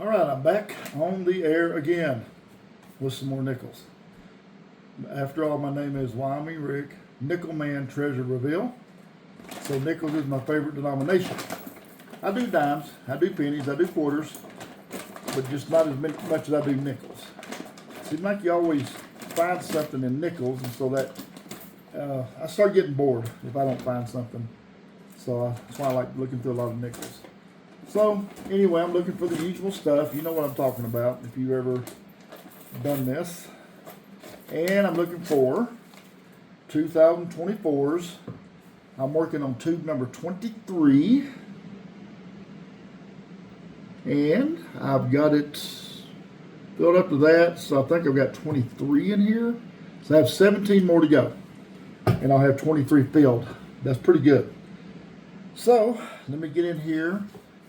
All right, I'm back on the air again with some more nickels. After all, my name is Wyoming Rick, Nickel Man Treasure Reveal. So nickels is my favorite denomination. I do dimes, I do pennies, I do quarters, but just not as much as I do nickels. Seems like you always find something in nickels, and so that I start getting bored if I don't find something. So that's why I like looking through a lot of nickels. So anyway, I'm looking for the usual stuff. You know what I'm talking about if you've ever done this. And I'm looking for 2024s. I'm working on tube number 23. And I've got it filled up to that. So I think I've got 23 in here. So I have 17 more to go. And I'll have 23 filled. That's pretty good. So let me get in here.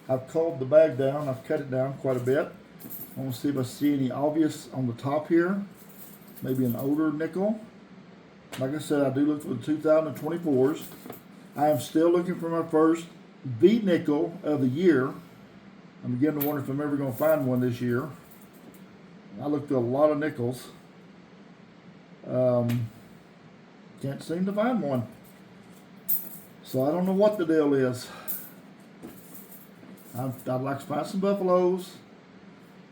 I've culled the bag down. I've cut it down quite a bit. I want to see if I see any obvious on the top here. Maybe an older nickel. Like I said, I do look for the 2024s. I am still looking for my first V nickel of the year. I'm beginning to wonder if I'm ever going to find one this year. I looked at a lot of nickels. Can't seem to find one. So I don't know what the deal is. I'd like to find some buffaloes.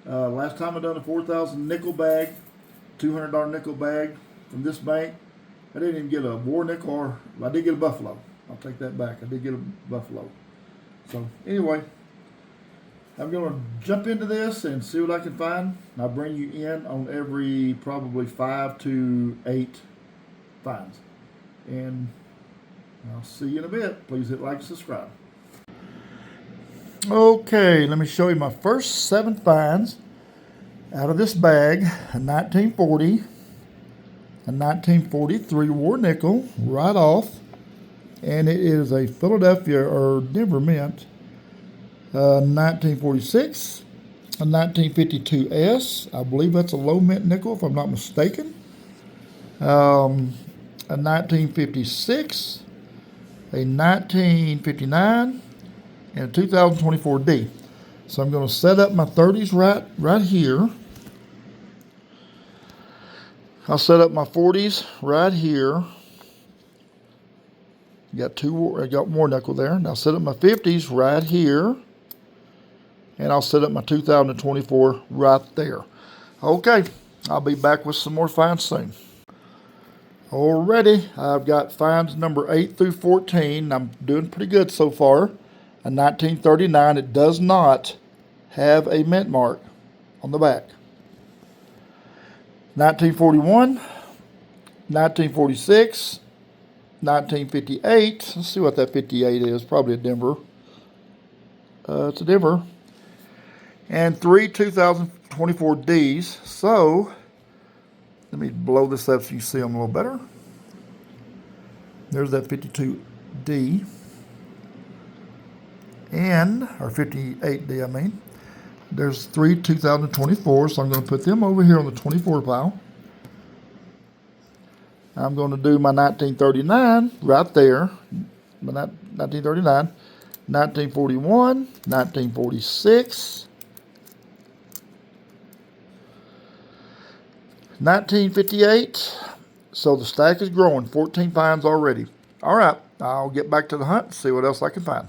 Last time I done a 4,000 nickel bag, $200 nickel bag from this bank. I didn't even get a war nickel, or I did get a buffalo. I'll take that back. I did get a buffalo. So anyway, I'm going to jump into this and see what I can find. I'll bring you in on every probably 5 to 8 finds. And I'll see you in a bit. Please hit like and subscribe. Okay, let me show you my first 7 finds out of this bag. A 1940, a 1943 war nickel right off, and it is a Philadelphia or Denver mint. 1946, a 1952S. I believe that's a low mint nickel if I'm not mistaken. A 1956, a 1959. And a 2024 D. So I'm going to set up my 30s right here. I'll set up my 40s right here. I got more nickel there. Now set up my 50s right here. And I'll set up my 2024 right there. Okay, I'll be back with some more finds soon. Alrighty, I've got finds number 8 through 14. I'm doing pretty good so far. A 1939, it does not have a mint mark on the back. 1941, 1946, 1958. Let's see what that 58 is. Probably a Denver. It's a Denver. And 3 2024 Ds. So, let me blow this up so you can see them a little better. There's that 52D. Or 58D, I mean. There's 3 2024, so I'm going to put them over here on the 24 pile. I'm going to do my 1939 right there. My 1939, 1941, 1946, 1958. So the stack is growing. 14 finds already. All right, I'll get back to the hunt and see what else I can find.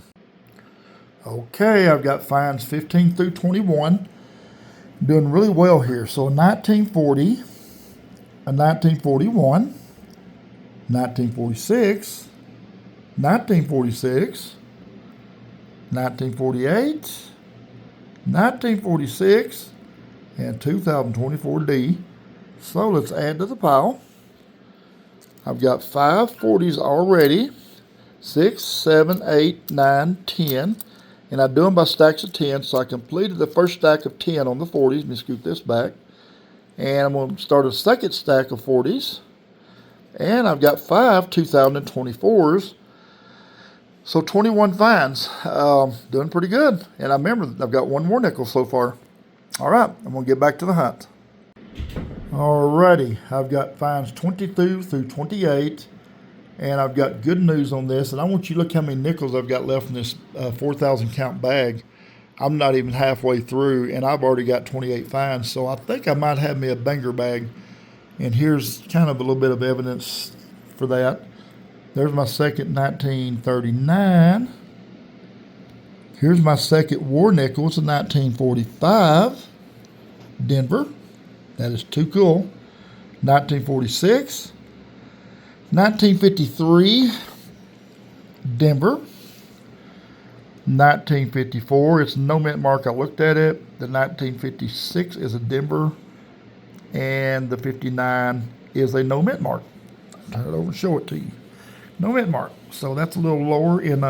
Okay, I've got finds 15 through 21. Doing really well here. So a 1940, a 1941, 1946, 1946, 1948, 1946, and 2024D. So let's add to the pile. I've got 5 40s already. 6, 7, 8, 9, 10. And I do them by stacks of 10, so I completed the first stack of 10 on the 40s. Let me scoot this back. And I'm going to start a second stack of 40s. And I've got 5 2024s. So 21 finds. Doing pretty good. And I remember I've got 1 more nickel so far. All right, I'm going to get back to the hunt. Alrighty, I've got finds 22 through 28. And I've got good news on this, and I want you to look how many nickels I've got left in this 4,000 count bag. I'm not even halfway through, and I've already got 28 finds. So I think I might have me a banger bag. And here's kind of a little bit of evidence for that. There's my second 1939. Here's my second war nickel. It's a 1945 Denver. That is too cool. 1946. 1953 Denver. 1954. It's no mint mark. I looked at it. The 1956 is a Denver. And the 59 is a no mint mark. I'll turn it over and show it to you. No mint mark. So that's a little lower in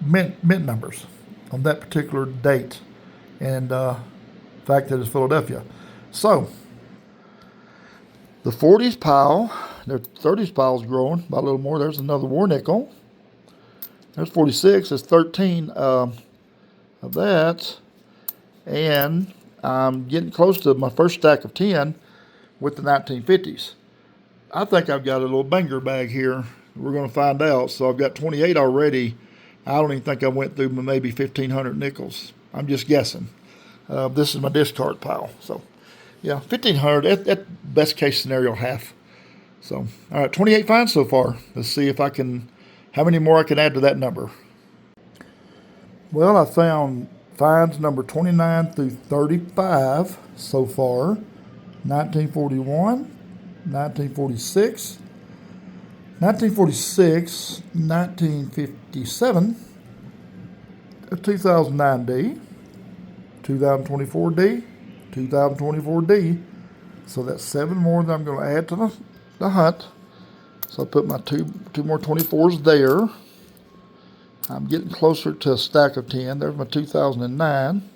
mint numbers on that particular date, and fact that it's Philadelphia. So the 40s pile, the 30s pile is growing by a little more. There's another war nickel. There's 46. There's 13 of that, and I'm getting close to my first stack of 10 with the 1950s. I think I've got a little banger bag here. We're going to find out. So I've got 28 already. I don't even think I went through maybe 1,500 nickels. I'm just guessing. This is my discard pile. So, yeah, 1,500. At best case scenario, half. So, all right, 28 finds so far. Let's see if I can, how many more I can add to that number. Well, I found finds number 29 through 35 so far. 1941. 1946, 1946, 1957, 2009D, 2024D, 2024D. So that's 7 more that I'm going to add to the hunt. So I put my two more 24s there. I'm getting closer to a stack of 10. There's my 2009.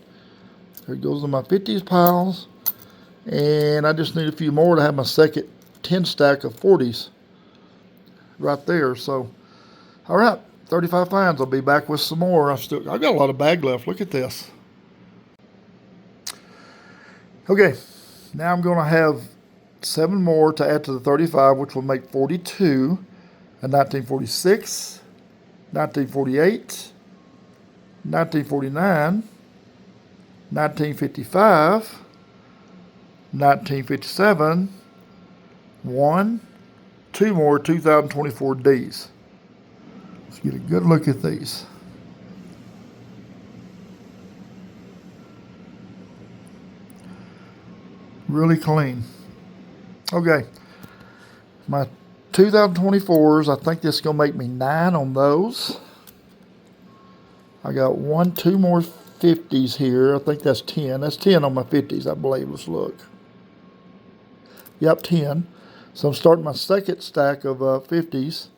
There goes to my 50s piles. And I just need a few more to have my second 10 stack of 40s right there. So, all right, 35 finds. I'll be back with some more. I've got a lot of bag left. Look at this. Okay, now I'm going to have 7 more to add to the 35, which will make 42. A 1946, 1948, 1949, 1955, 1957, 2 more 2024 Ds. Let's get a good look at these. Really clean. Okay, my 2024s, I think this is going to make me 9 on those. I got 2 more 50s here. I think that's 10. That's 10 on my 50s, I believe. Let's look. Yep, 10. So I'm starting my second stack of 50s.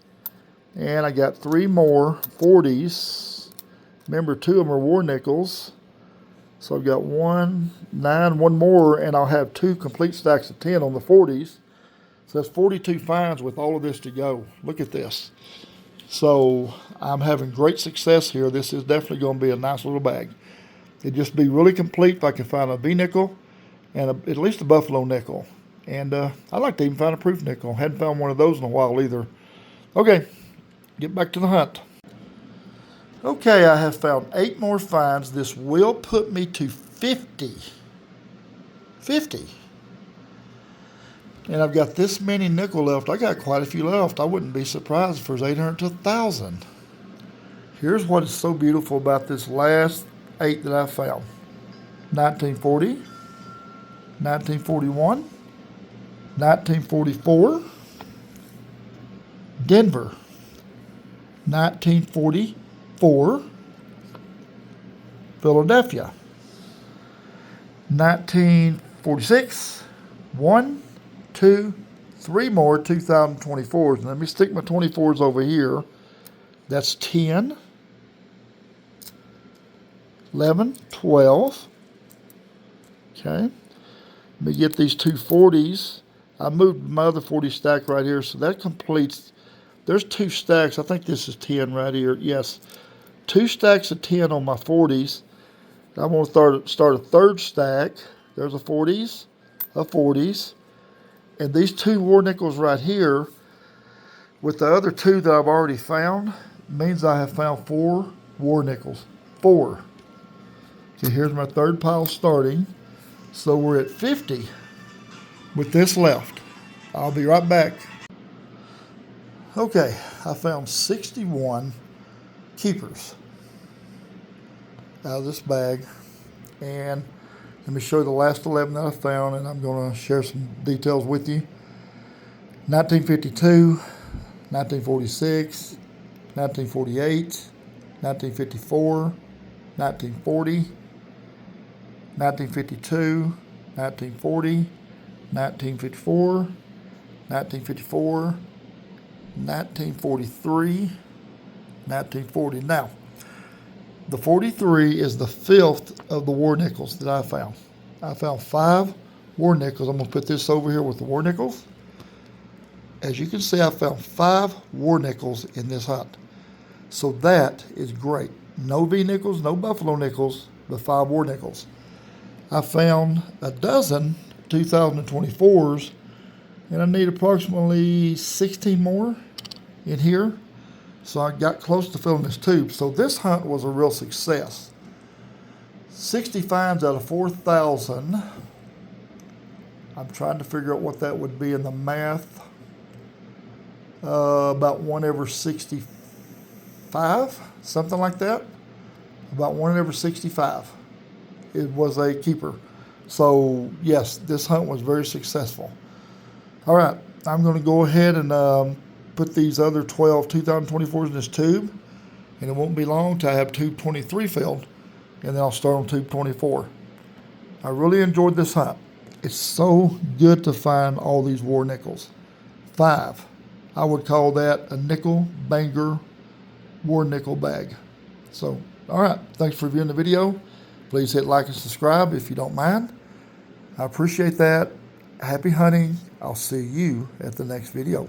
And I got 3 more 40s. Remember, 2 of them are war nickels. So I've got 1, 9, 1 more, and I'll have 2 complete stacks of 10 on the 40s. So that's 42 finds with all of this to go. Look at this. So I'm having great success here. This is definitely going to be a nice little bag. It'd just be really complete if I could find a V nickel and at least a buffalo nickel. And I'd like to even find a proof nickel. Hadn't found one of those in a while either. Okay, get back to the hunt. Okay, I have found 8 more finds. This will put me to 50. 50. And I've got this many nickel left. I got quite a few left. I wouldn't be surprised if there's 800 to 1,000. Here's what is so beautiful about this last 8 that I found. 1940, 1941, 1944, Denver, 1944, Philadelphia, 1946, 1, 2, 3 more 2024s. Let me stick my 24s over here. That's 10, 11, 12. Okay. Let me get these 2 40s. I moved my other 40 stack right here, so that completes. There's 2 stacks. I think this is 10 right here. Yes. 2 stacks of 10 on my 40s. I'm going to start a third stack. There's a 40s, and these 2 war nickels right here with the other 2 that I've already found means I have found 4 war nickels. 4. Okay, here's my third pile starting. So we're at 50 with this left. I'll be right back. Okay, I found 61 keepers out of this bag. And let me show you the last 11 that I found, and I'm going to share some details with you. 1952, 1946, 1948, 1954, 1940, 1952, 1940, 1954, 1954, 1943, 1940. Now, the 43 is the 5th of the war nickels that I found. I found 5 war nickels. I'm going to put this over here with the war nickels. As you can see, I found 5 war nickels in this hunt. So that is great. No V nickels, no buffalo nickels, but 5 war nickels. I found a dozen 2024s, and I need approximately 16 more in here. So I got close to filling this tube. So this hunt was a real success. 60 finds out of 4,000. I'm trying to figure out what that would be in the math. About 1 every 65, something like that. About 1 every 65. It was a keeper. So yes, this hunt was very successful. All right, I'm going to go ahead and put these other 12 2024s in this tube, and it won't be long till I have tube 23 filled, and then I'll start on tube 24. I really enjoyed this hunt. It's so good to find all these war nickels. 5. I would call that a nickel banger war nickel bag. So, all right, thanks for viewing the video. Please hit like and subscribe if you don't mind. I appreciate that. Happy hunting. I'll see you at the next video.